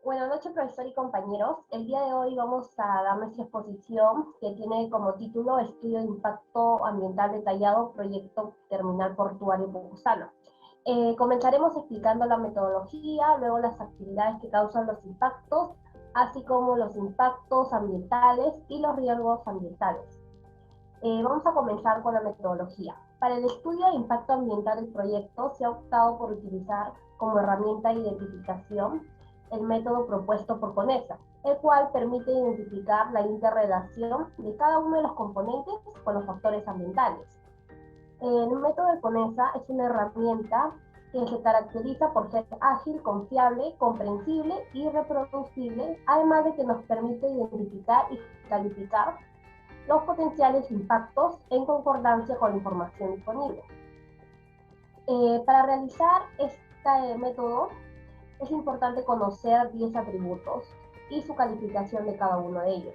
Buenas noches, profesor y compañeros. El día de hoy vamos a dar nuestra exposición que tiene como título Estudio de Impacto Ambiental Detallado, Proyecto Terminal Portuario Pucusano. Comenzaremos explicando la metodología, luego las actividades que causan los impactos, así como los impactos ambientales y los riesgos ambientales. Vamos a comenzar con la metodología. Para el estudio de impacto ambiental del proyecto se ha optado por utilizar como herramienta de identificación el método propuesto por CONESA, el cual permite identificar la interrelación de cada uno de los componentes con los factores ambientales. El método de CONESA es una herramienta que se caracteriza por ser ágil, confiable, comprensible y reproducible, además de que nos permite identificar y calificar los potenciales impactos en concordancia con la información disponible. Para realizar este método es importante conocer 10 atributos y su calificación de cada uno de ellos.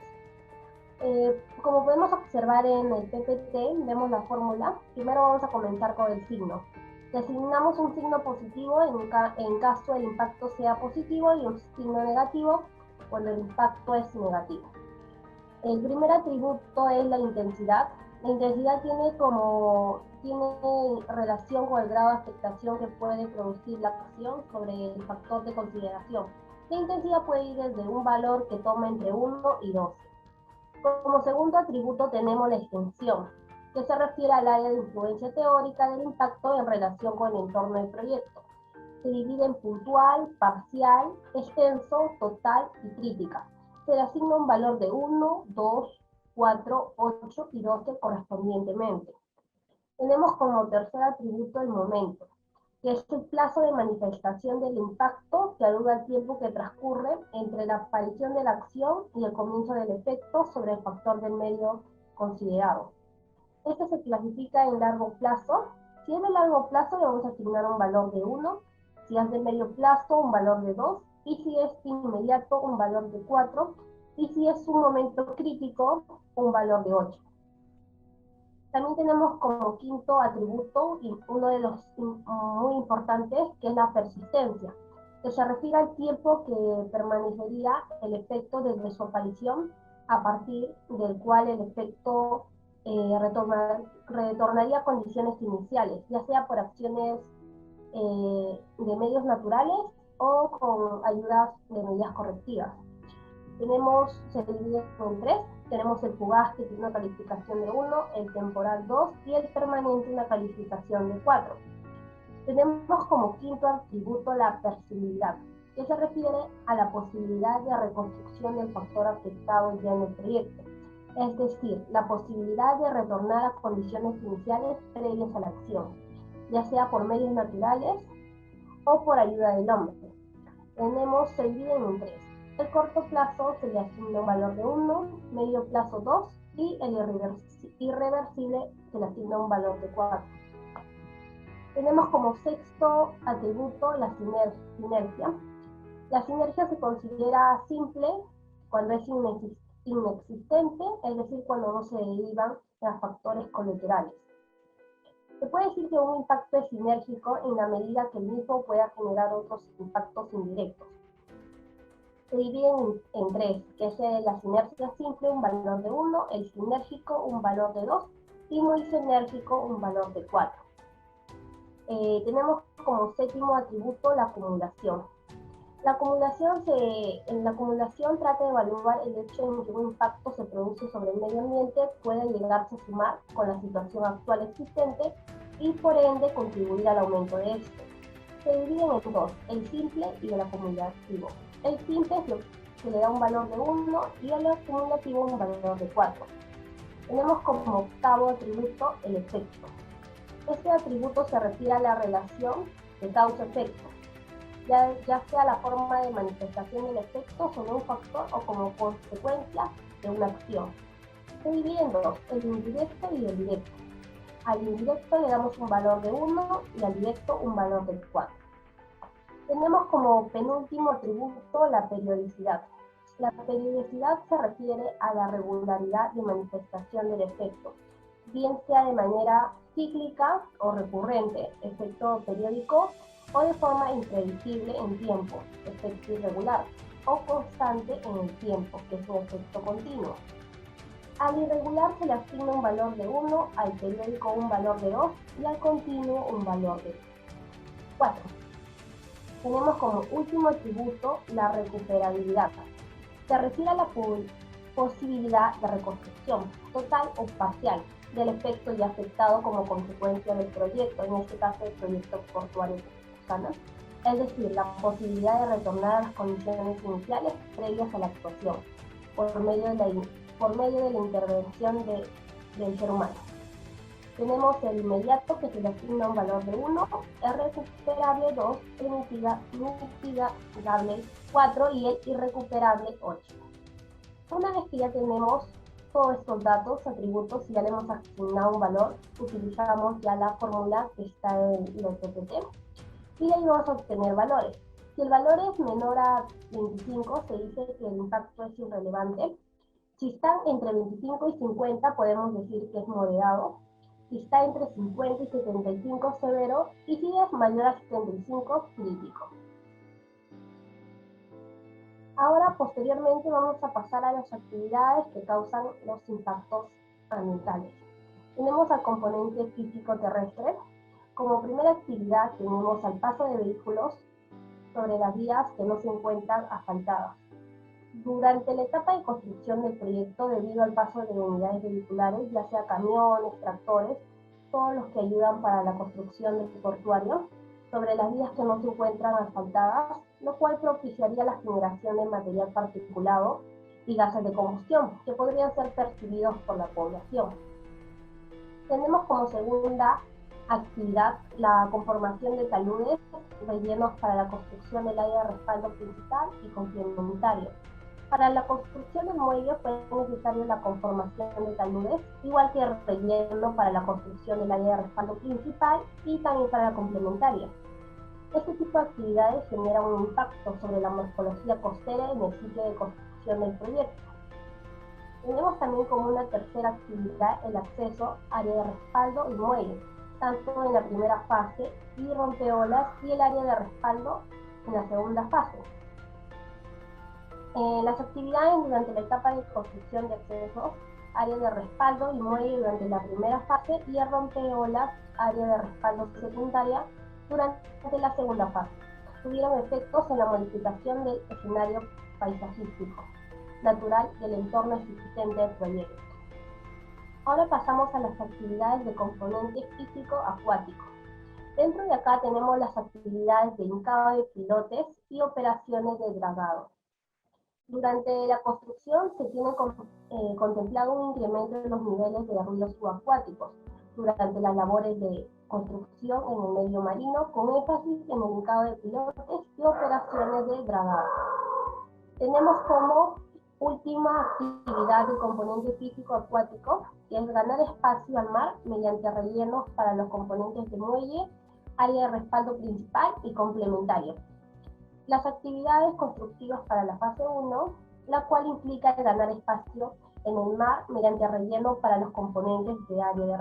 Como podemos observar en el PPT, vemos la fórmula. Primero vamos a comenzar con el signo. Le asignamos un signo positivo en caso el impacto sea positivo y un signo negativo cuando el impacto es negativo. El primer atributo es la intensidad. La intensidad tiene relación con el grado de afectación que puede producir la acción sobre el factor de consideración. La intensidad puede ir desde un valor que toma entre 1 y 12. Como segundo atributo tenemos la extensión, que se refiere al área de influencia teórica del impacto en relación con el entorno del proyecto. Se divide en puntual, parcial, extenso, total y crítica. Se le asigna un valor de 1, 2, 4, 8 y 12 correspondientemente. Tenemos como tercer atributo el momento, que es el plazo de manifestación del impacto que alude al tiempo que transcurre entre la aparición de la acción y el comienzo del efecto sobre el factor del medio considerado. Este se clasifica en largo plazo. Si es de largo plazo, le vamos a asignar un valor de 1, si es de medio plazo, un valor de 2, y si es inmediato, un valor de 4, y si es un momento crítico, un valor de 8. También tenemos como quinto atributo, y uno de los muy importantes, que es la persistencia, que se refiere al tiempo que permanecería el efecto desde su aparición, a partir del cual el efecto retornaría a condiciones iniciales, ya sea por acciones de medios naturales o con ayudas de medidas correctivas. Se divide en 3. Tenemos el fugaz, que tiene una calificación de 1, el temporal 2 y el permanente una calificación de 4. Tenemos como quinto atributo la percibilidad, que se refiere a la posibilidad de reconstrucción del factor afectado ya en el proyecto, es decir, la posibilidad de retornar a condiciones iniciales previas a la acción, ya sea por medios naturales o por ayuda del hombre. Se dividen en 3. El corto plazo se le asigna un valor de 1, medio plazo 2 y el irreversible se le asigna un valor de 4. Tenemos como sexto atributo la sinergia. La sinergia se considera simple cuando es inexistente, es decir, cuando no se derivan a factores colaterales. Se puede decir que un impacto es sinérgico en la medida que el mismo pueda generar otros impactos indirectos. Se dividen en 3, que es la sinergia simple, un valor de 1, el sinérgico, un valor de 2, y muy sinérgico, un valor de 4. Tenemos como séptimo atributo la acumulación. En la acumulación trata de evaluar el hecho en que un impacto se produce sobre el medio ambiente puede llegarse a sumar con la situación actual existente y por ende contribuir al aumento de este. Se dividen en 2, el simple y el acumulativo. El simple se le da un valor de 1 y el acumulativo un valor de 4. Tenemos como octavo atributo el efecto. Este atributo se refiere a la relación de causa-efecto, ya sea la forma de manifestación del efecto sobre un factor o como consecuencia de una acción. Se divide en 2, el indirecto y el directo. Al indirecto le damos un valor de 1 y al directo un valor de 4. Tenemos como penúltimo atributo la periodicidad. La periodicidad se refiere a la regularidad de manifestación del efecto, bien sea de manera cíclica o recurrente, efecto periódico, o de forma impredecible en tiempo, efecto irregular, o constante en el tiempo, que es un efecto continuo. Al irregular se le asigna un valor de 1, al periódico un valor de 2 y al continuo un valor de 4. Tenemos como último atributo la recuperabilidad. Se refiere a la posibilidad de reconstrucción, total o parcial, del efecto ya afectado como consecuencia del proyecto, en este caso el proyecto portuario de Poposana, es decir, la posibilidad de retornar a las condiciones iniciales previas a la actuación, por medio de la intervención del ser humano. Tenemos el inmediato, que se le asigna un valor de 1, el recuperable 2, el mitigable 4 y el irrecuperable 8. Una vez que ya tenemos todos estos datos, atributos, y ya le hemos asignado un valor, utilizamos ya la fórmula que está en el PPT y ahí vamos a obtener valores. Si el valor es menor a 25, se dice que el impacto es irrelevante. Si están entre 25 y 50, podemos decir que es moderado. Si está entre 50 y 75, severo. Y si es mayor a 75, crítico. Ahora, posteriormente, vamos a pasar a las actividades que causan los impactos ambientales. Tenemos al componente físico terrestre. Como primera actividad tenemos al paso de vehículos sobre las vías que no se encuentran asfaltadas. Durante la etapa de construcción del proyecto, debido al paso de unidades vehiculares, ya sea camiones, tractores, todos los que ayudan para la construcción del portuario, sobre las vías que no se encuentran asfaltadas, lo cual propiciaría la generación de material particulado y gases de combustión, que podrían ser percibidos por la población. Tenemos como segunda actividad la conformación de taludes rellenos para la construcción del área de respaldo principal y complementario. Para la construcción del muelle fue necesaria la conformación de taludes, igual que el relleno para la construcción del área de respaldo principal y también para la complementaria. Este tipo de actividades generan un impacto sobre la morfología costera en el sitio de construcción del proyecto. Tenemos también como una tercera actividad el acceso, área de respaldo y muelle, tanto en la primera fase y rompeolas, y el área de respaldo en la segunda fase. Las actividades durante la etapa de construcción de acceso, área de respaldo y muelle durante la primera fase, y el rompeolas, área de respaldo secundaria, durante la segunda fase, tuvieron efectos en la modificación del escenario paisajístico natural del entorno existente del proyecto. Ahora pasamos a las actividades de componente físico acuático. Dentro de acá tenemos las actividades de hincado de pilotes y operaciones de dragado. Durante la construcción se tiene contemplado un incremento de los niveles de ruidos subacuáticos durante las labores de construcción en el medio marino, con énfasis en el hincado de pilotes y operaciones de dragado. Tenemos como última actividad del componente físico acuático, que es ganar espacio al mar mediante rellenos para los componentes de muelle, área de respaldo principal y complementario. Las actividades constructivas para la fase 1, la cual implica ganar espacio en el mar mediante relleno para los componentes de área de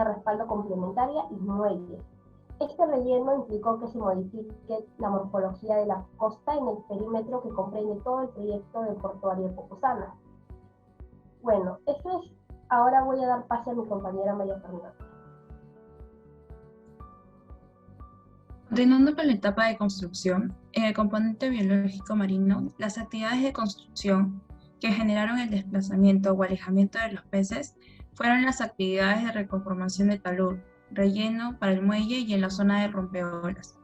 respaldo complementaria y muelle. Este relleno implicó que se modifique la morfología de la costa en el perímetro que comprende todo el proyecto del portuario de Poposana. Bueno, eso es. Ahora voy a dar pase a mi compañera María Fernanda. Continuando con la etapa de construcción, en el componente biológico marino, las actividades de construcción que generaron el desplazamiento o alejamiento de los peces fueron las actividades de reconformación de talud, relleno para el muelle y en la zona de rompeolas,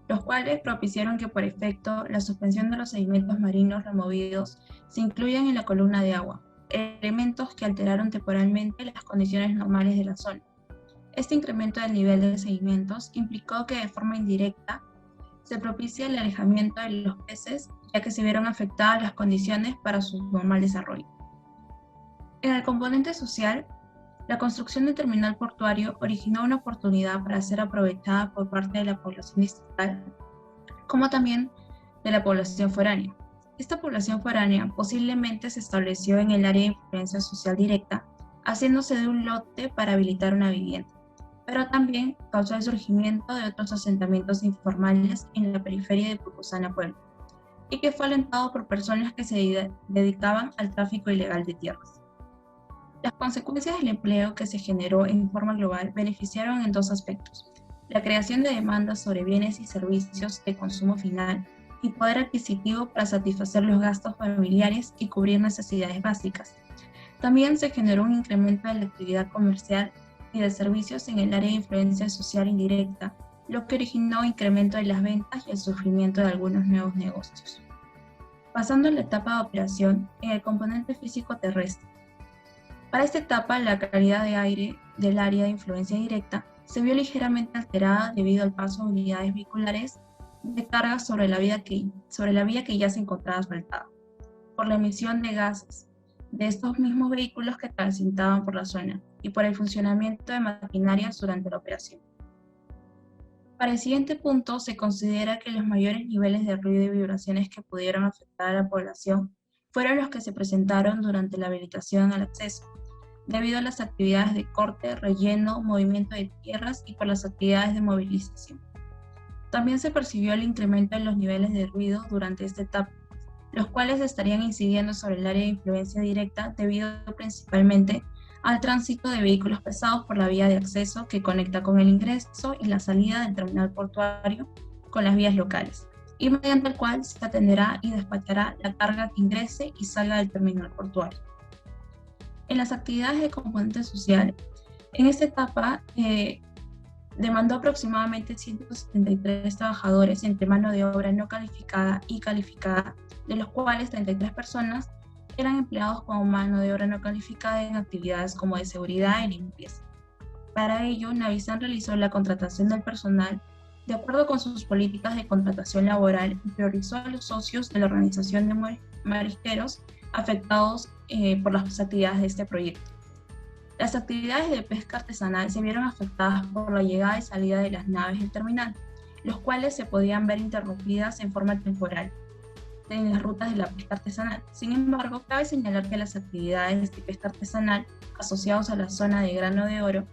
los cuales propiciaron que por efecto la suspensión de los sedimentos marinos removidos se incluyan en la columna de agua, elementos que alteraron temporalmente las condiciones normales de la zona. Este incremento del nivel de sedimentos implicó que de forma indirecta se propicia el alejamiento de los peces, ya que se vieron afectadas las condiciones para su normal desarrollo. En el componente social, la construcción del terminal portuario originó una oportunidad para ser aprovechada por parte de la población distrital, como también de la población foránea. Esta población foránea posiblemente se estableció en el área de influencia social directa, haciéndose de un lote para habilitar una vivienda. pero también causó el surgimiento de otros asentamientos informales en la periferia de Pucusana, Puebla, y que fue alentado por personas que se dedicaban al tráfico ilegal de tierras. Las consecuencias del empleo que se generó en forma global beneficiaron en dos aspectos: la creación de demandas sobre bienes y servicios de consumo final y poder adquisitivo para satisfacer los gastos familiares y cubrir necesidades básicas. También se generó un incremento de la actividad comercial y de servicios en el área de influencia social indirecta, lo que originó incremento de las ventas y el surgimiento de algunos nuevos negocios. Pasando a la etapa de operación, en el componente físico terrestre. Para esta etapa, la calidad de aire del área de influencia directa se vio ligeramente alterada debido al paso de unidades vehiculares de carga sobre la vía que ya se encontraba asfaltada, por la emisión de gases de estos mismos vehículos que transitaban por la zona y por el funcionamiento de maquinarias durante la operación. Para el siguiente punto, se considera que los mayores niveles de ruido y vibraciones que pudieron afectar a la población fueron los que se presentaron durante la habilitación al acceso, debido a las actividades de corte, relleno, movimiento de tierras y por las actividades de movilización. También se percibió el incremento en los niveles de ruido durante esta etapa, los cuales estarían incidiendo sobre el área de influencia directa debido principalmente al tránsito de vehículos pesados por la vía de acceso que conecta con el ingreso y la salida del terminal portuario con las vías locales, y mediante el cual se atenderá y despachará la carga que ingrese y salga del terminal portuario. En las actividades de componente social, en esta etapa demandó aproximadamente 173 trabajadores entre mano de obra no calificada y calificada, de los cuales 33 personas eran empleados como mano de obra no calificada en actividades como de seguridad y limpieza. Para ello, Navisan realizó la contratación del personal de acuerdo con sus políticas de contratación laboral y priorizó a los socios de la organización de marisqueros afectados por las actividades de este proyecto. Las actividades de pesca artesanal se vieron afectadas por la llegada y salida de las naves del terminal, los cuales se podían ver interrumpidas en forma temporal en las rutas de la pesca artesanal. Sin embargo, cabe señalar que las actividades de pesca artesanal asociadas a la zona de grano de oro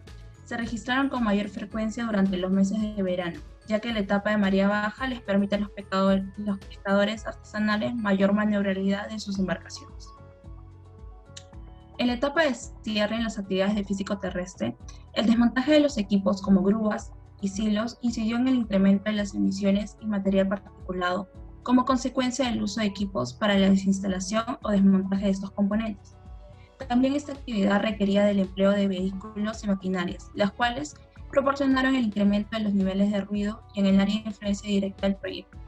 se registraron con mayor frecuencia durante los meses de verano, ya que la etapa de marea baja les permite a los pescadores artesanales mayor maniobrabilidad en sus embarcaciones. En la etapa de cierre en las actividades de físico terrestre, el desmontaje de los equipos como grúas y silos incidió en el incremento de las emisiones y material particulado como consecuencia del uso de equipos para la desinstalación o desmontaje de estos componentes. También esta actividad requería del empleo de vehículos y maquinarias, las cuales proporcionaron el incremento de los niveles de ruido y en el área de influencia directa del proyecto.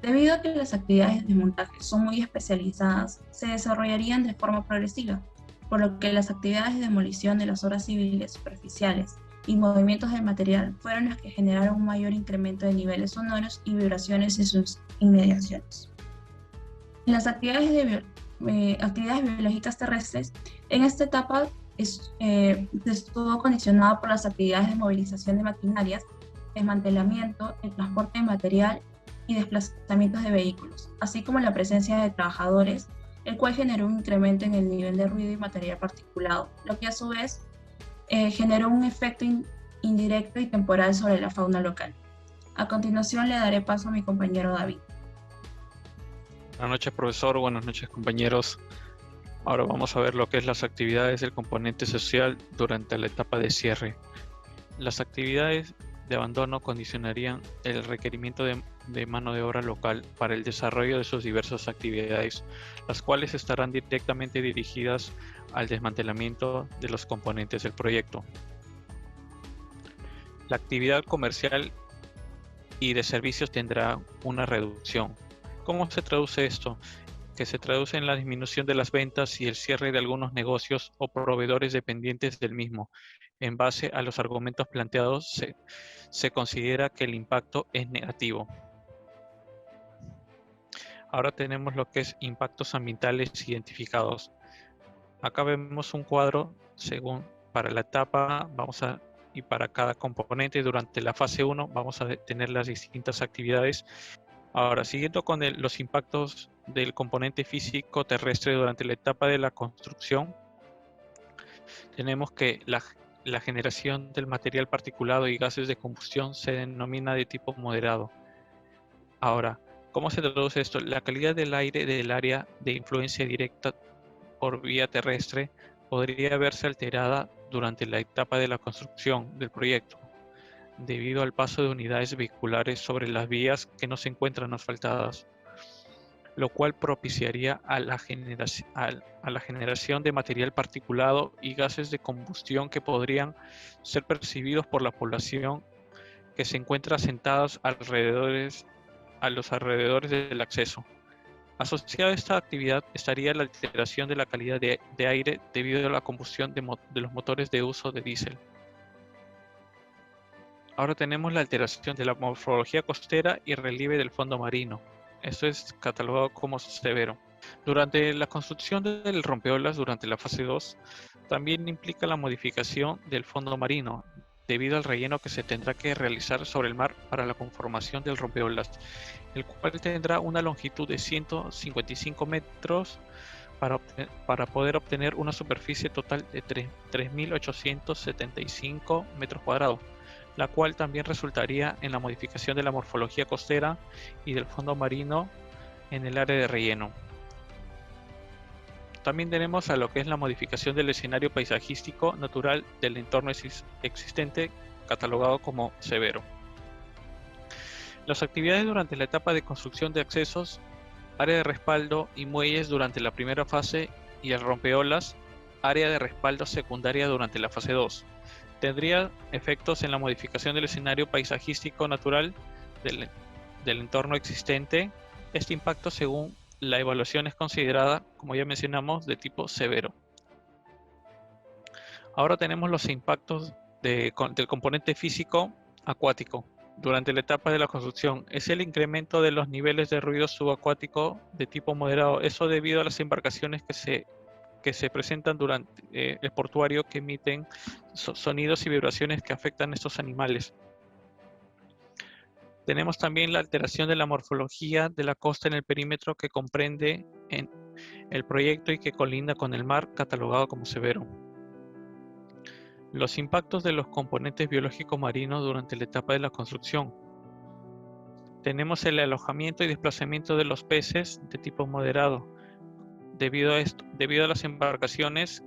Debido a que las actividades de desmontaje son muy especializadas, se desarrollarían de forma progresiva, por lo que las actividades de demolición de las obras civiles superficiales y movimientos del material fueron las que generaron un mayor incremento de niveles sonoros y vibraciones en sus inmediaciones. En las actividades biológicas terrestres, en esta etapa estuvo condicionada por las actividades de movilización de maquinarias, desmantelamiento, el transporte de material y desplazamientos de vehículos, así como la presencia de trabajadores, el cual generó un incremento en el nivel de ruido y material particulado, lo que a su vez generó un efecto indirecto y temporal sobre la fauna local. A continuación le daré paso a mi compañero David. Buenas noches, profesor. Buenas noches, compañeros. Ahora vamos a ver lo que es las actividades del componente social durante la etapa de cierre. Las actividades de abandono condicionarían el requerimiento de mano de obra local para el desarrollo de sus diversas actividades, las cuales estarán directamente dirigidas al desmantelamiento de los componentes del proyecto. La actividad comercial y de servicios tendrá una reducción. ¿Cómo se traduce esto? Que se traduce en la disminución de las ventas y el cierre de algunos negocios o proveedores dependientes del mismo. En base a los argumentos planteados, se considera que el impacto es negativo. Ahora tenemos lo que es impactos ambientales identificados. Acá vemos un cuadro según para la etapa y para cada componente. Durante la fase 1 vamos a tener las distintas actividades. Ahora, siguiendo con los impactos del componente físico terrestre durante la etapa de la construcción, tenemos que la generación del material particulado y gases de combustión se denomina de tipo moderado. Ahora, ¿cómo se traduce esto? La calidad del aire del área de influencia directa por vía terrestre podría verse alterada durante la etapa de la construcción del proyecto, debido al paso de unidades vehiculares sobre las vías que no se encuentran asfaltadas, lo cual propiciaría a la generación de material particulado y gases de combustión que podrían ser percibidos por la población que se encuentra asentadas a los alrededores del acceso. Asociada a esta actividad estaría la alteración de la calidad de aire debido a la combustión de los motores de uso de diésel. Ahora tenemos la alteración de la morfología costera y relieve del fondo marino. Esto es catalogado como severo. Durante la construcción del rompeolas durante la fase 2, también implica la modificación del fondo marino, debido al relleno que se tendrá que realizar sobre el mar para la conformación del rompeolas, el cual tendrá una longitud de 155 metros para poder obtener una superficie total de 3.875 metros cuadrados, la cual también resultaría en la modificación de la morfología costera y del fondo marino en el área de relleno. También tenemos a lo que es la modificación del escenario paisajístico natural del entorno existente, catalogado como severo. Las actividades durante la etapa de construcción de accesos, área de respaldo y muelles durante la primera fase y el rompeolas, área de respaldo secundaria durante la fase 2. Tendría efectos en la modificación del escenario paisajístico natural del entorno existente. Este impacto, según la evaluación, es considerada, como ya mencionamos, de tipo severo. Ahora tenemos los impactos del componente físico acuático. Durante la etapa de la construcción, es el incremento de los niveles de ruido subacuático de tipo moderado. Eso debido a las embarcaciones que se presentan durante el portuario, que emiten sonidos y vibraciones que afectan a estos animales. Tenemos también la alteración de la morfología de la costa en el perímetro que comprende en el proyecto y que colinda con el mar, catalogado como severo. Los impactos de los componentes biológicos marinos durante la etapa de la construcción. Tenemos el alojamiento y desplazamiento de los peces de tipo moderado, debido a las embarcaciones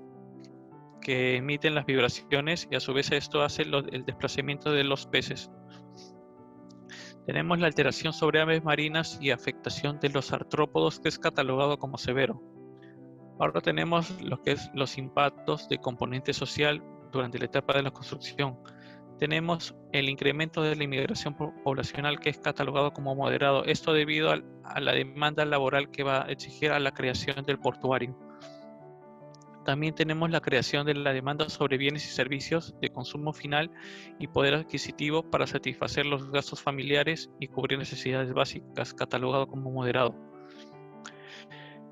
que emiten las vibraciones, y a su vez esto hace el desplazamiento de los peces. Tenemos la alteración sobre aves marinas y afectación de los artrópodos, que es catalogado como severo. Ahora tenemos lo que es los impactos de componente social durante la etapa de la construcción. Tenemos el incremento de la inmigración poblacional, que es catalogado como moderado. Esto debido a la demanda laboral que va a exigir a la creación del portuario. También tenemos la creación de la demanda sobre bienes y servicios de consumo final y poder adquisitivo para satisfacer los gastos familiares y cubrir necesidades básicas, catalogado como moderado.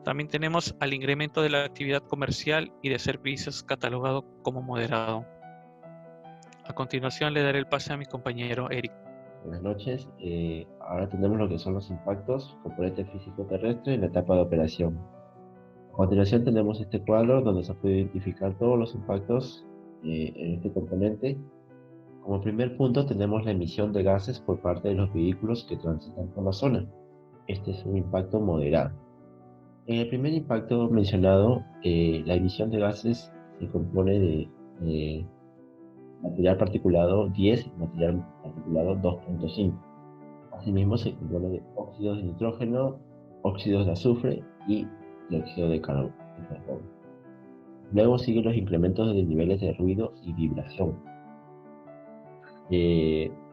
También tenemos al incremento de la actividad comercial y de servicios, catalogado como moderado. A continuación le daré el pase a mi compañero Eric. Buenas noches. Ahora tenemos lo que son los impactos, componente físico terrestre en la etapa de operación. A continuación tenemos este cuadro donde se puede identificar todos los impactos en este componente. Como primer punto tenemos la emisión de gases por parte de los vehículos que transitan por la zona. Este es un impacto moderado. En el primer impacto mencionado, la emisión de gases se compone de material particulado 10 y material particulado 2.5. Asimismo se compone de óxidos de nitrógeno, óxidos de azufre y dióxido de carbono. Luego siguen los incrementos de niveles de ruido y vibración.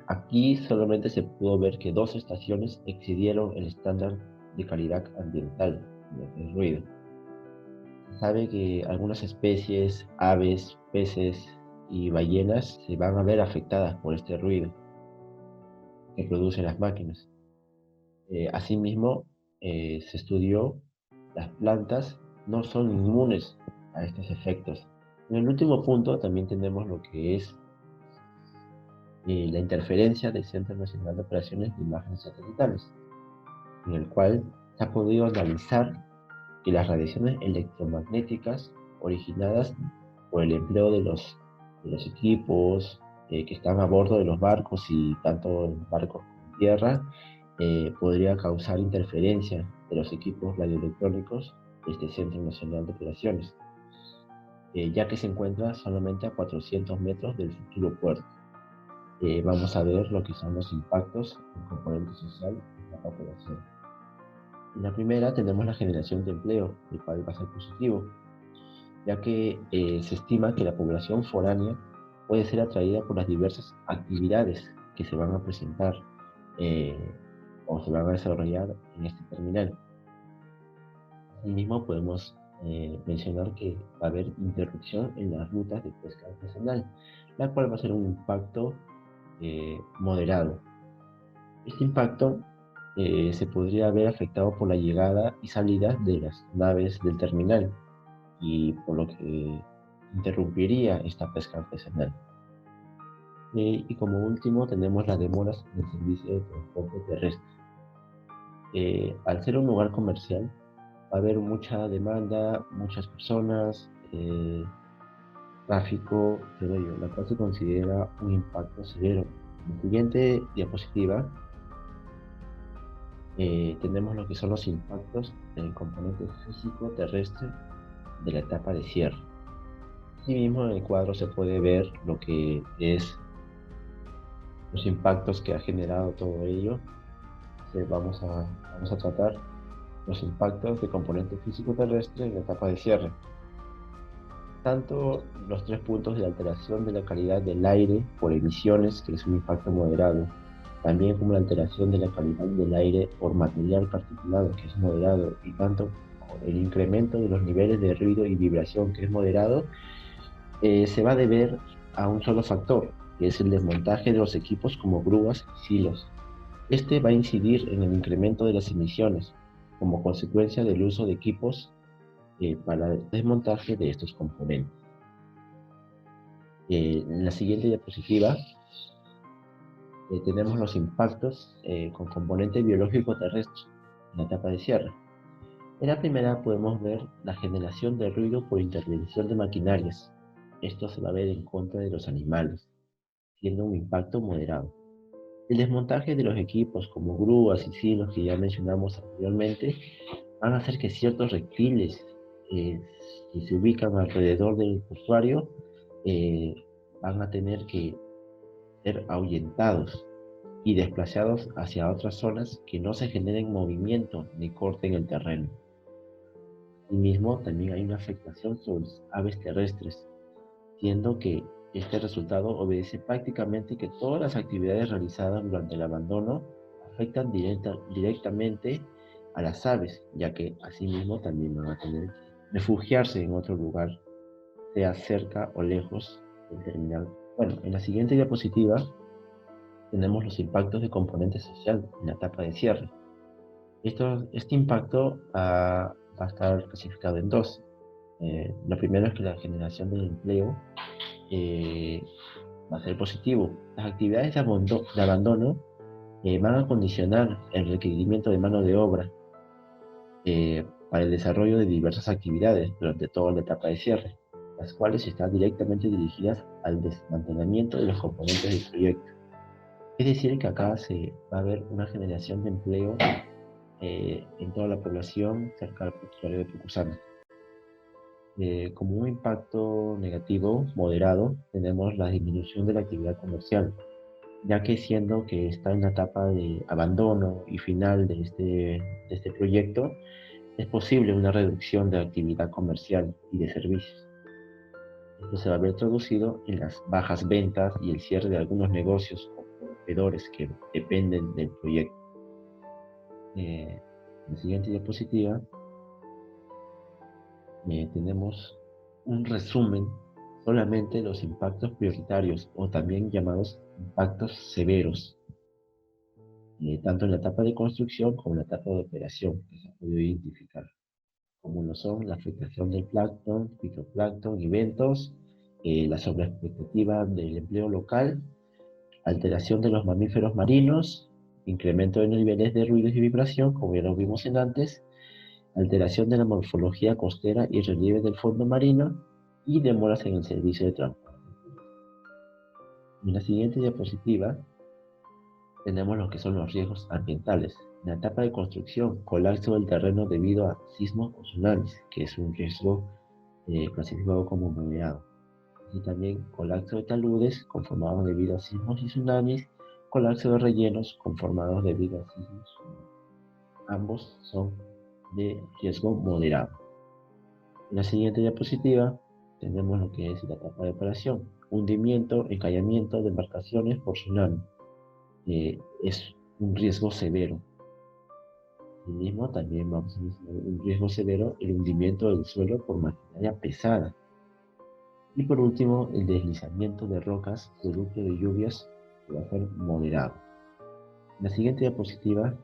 Aquí solamente se pudo ver que 2 estaciones excedieron el estándar de calidad ambiental del ruido. Se sabe que algunas especies, aves, peces y ballenas se van a ver afectadas por este ruido que producen las máquinas. Asimismo, se estudió las plantas no son inmunes a estos efectos. En el último punto también tenemos lo que es la interferencia del Centro Nacional de Operaciones de Imágenes Satelitales, en el cual se ha podido analizar que las radiaciones electromagnéticas originadas por el empleo de los de los equipos que están a bordo de los barcos y tanto en barcos como en tierra, podría causar interferencia de los equipos radioelectrónicos de este Centro Nacional de Operaciones, ya que se encuentra solamente a 400 metros del futuro puerto. Vamos a ver lo que son los impactos del componente social de la operación. En la primera tenemos la generación de empleo, el cual va a ser positivo, ya que se estima que la población foránea puede ser atraída por las diversas actividades que se van a presentar o se van a desarrollar en este terminal. Asimismo, podemos mencionar que va a haber interrupción en las rutas de pesca artesanal, la cual va a ser un impacto moderado. Este impacto se podría haber afectado por la llegada y salida de las naves del terminal, y por lo que interrumpiría esta pesca artesanal. Y como último tenemos las demoras en el servicio de transporte terrestre. Al ser un lugar comercial, va a haber mucha demanda, muchas personas, tráfico, la cual se considera un impacto severo. En la siguiente diapositiva tenemos lo que son los impactos del componente físico terrestre de la etapa de cierre. Asimismo, en el cuadro se puede ver lo que es los impactos que ha generado todo ello. Vamos a tratar los impactos de componente físico terrestre en la etapa de cierre. Tanto los 3 puntos de alteración de la calidad del aire por emisiones, que es un impacto moderado, también como la alteración de la calidad del aire por material particulado, que es moderado, y tanto el incremento de los niveles de ruido y vibración, que es moderado, se va a deber a un solo factor, que es el desmontaje de los equipos como grúas y silos. Este va a incidir en el incremento de las emisiones, como consecuencia del uso de equipos para el desmontaje de estos componentes. En la siguiente diapositiva tenemos los impactos con componente biológico terrestre en la etapa de cierre. En la primera podemos ver la generación de ruido por intervención de maquinarias. Esto se va a ver en contra de los animales, siendo un impacto moderado. El desmontaje de los equipos como grúas y silos que ya mencionamos anteriormente van a hacer que ciertos reptiles que se ubican alrededor del usuario van a tener que ser ahuyentados y desplazados hacia otras zonas que no se generen movimiento ni corten el terreno. Asimismo, también hay una afectación sobre las aves terrestres, siendo que este resultado obedece prácticamente que todas las actividades realizadas durante el abandono afectan directamente a las aves, ya que asimismo también van a tener que refugiarse en otro lugar, sea cerca o lejos del terminal. Bueno, en la siguiente diapositiva tenemos los impactos de componente social en la etapa de cierre. Este impacto va a estar clasificado en 2. Lo primero es que la generación del empleo va a ser positivo. Las actividades de abandono van a condicionar el requerimiento de mano de obra para el desarrollo de diversas actividades durante toda la etapa de cierre, las cuales están directamente dirigidas al desmantelamiento de los componentes del proyecto. Es decir, que acá se va a ver una generación de empleo en toda la población cerca del portuario de Pucusana. Como un impacto negativo moderado, tenemos la disminución de la actividad comercial, ya que siendo que está en la etapa de abandono y final de este proyecto, es posible una reducción de actividad comercial y de servicios. Esto se va a ver traducido en las bajas ventas y el cierre de algunos negocios o proveedores que dependen del proyecto. En la siguiente diapositiva tenemos un resumen solamente de los impactos prioritarios o también llamados impactos severos, tanto en la etapa de construcción como en la etapa de operación que se ha podido identificar, como lo son la afectación del plancton, fitoplancton y bentos, la sobreexpectativa del empleo local, alteración de los mamíferos marinos, incremento de niveles de ruidos y vibración, como ya lo vimos en antes, alteración de la morfología costera y relieve del fondo marino, y demoras en el servicio de transporte. En la siguiente diapositiva tenemos lo que son los riesgos ambientales. En la etapa de construcción, colapso del terreno debido a sismos o tsunamis, que es un riesgo clasificado como moderado. Y también colapso de taludes conformados debido a sismos y tsunamis, colapso de rellenos conformados debido a sismos. Ambos son de riesgo moderado. En la siguiente diapositiva tenemos lo que es la etapa de operación. Hundimiento, encallamiento de embarcaciones por tsunami. Es un riesgo severo. Asimismo, también vamos a mencionar un riesgo severo, el hundimiento del suelo por maquinaria pesada. Y por último, el deslizamiento de rocas producto de lluvias que va a ser moderado. En la siguiente diapositiva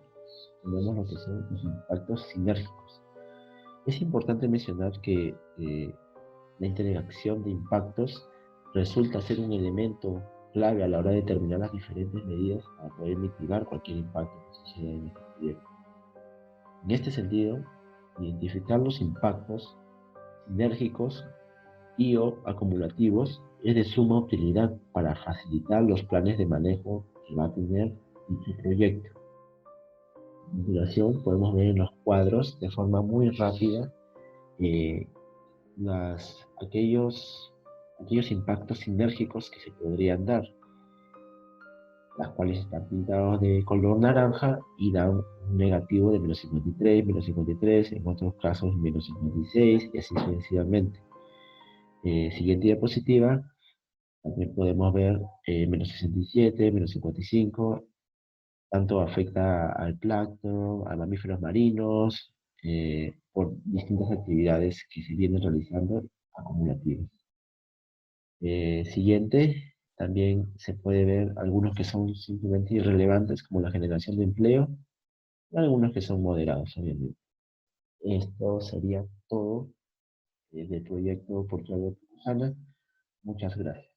tenemos lo que son los impactos sinérgicos. Es importante mencionar que la interacción de impactos resulta ser un elemento clave a la hora de determinar las diferentes medidas para poder mitigar cualquier impacto que suceda en este proyecto. En este sentido, identificar los impactos sinérgicos y o acumulativos es de suma utilidad para facilitar los planes de manejo que va a tener dicho proyecto. A continuación podemos ver en los cuadros de forma muy rápida aquellos impactos sinérgicos que se podrían dar, las cuales están pintados de color naranja y dan un negativo de -53, -53, en otros casos -56 y así sucesivamente. Siguiente diapositiva, también podemos ver -67, -55, tanto afecta al plancton, a mamíferos marinos, por distintas actividades que se vienen realizando acumulativas. Siguiente, también se puede ver algunos que son simplemente irrelevantes, como la generación de empleo, y algunos que son moderados, obviamente. Esto sería todo del proyecto Portuario Ana. Muchas gracias.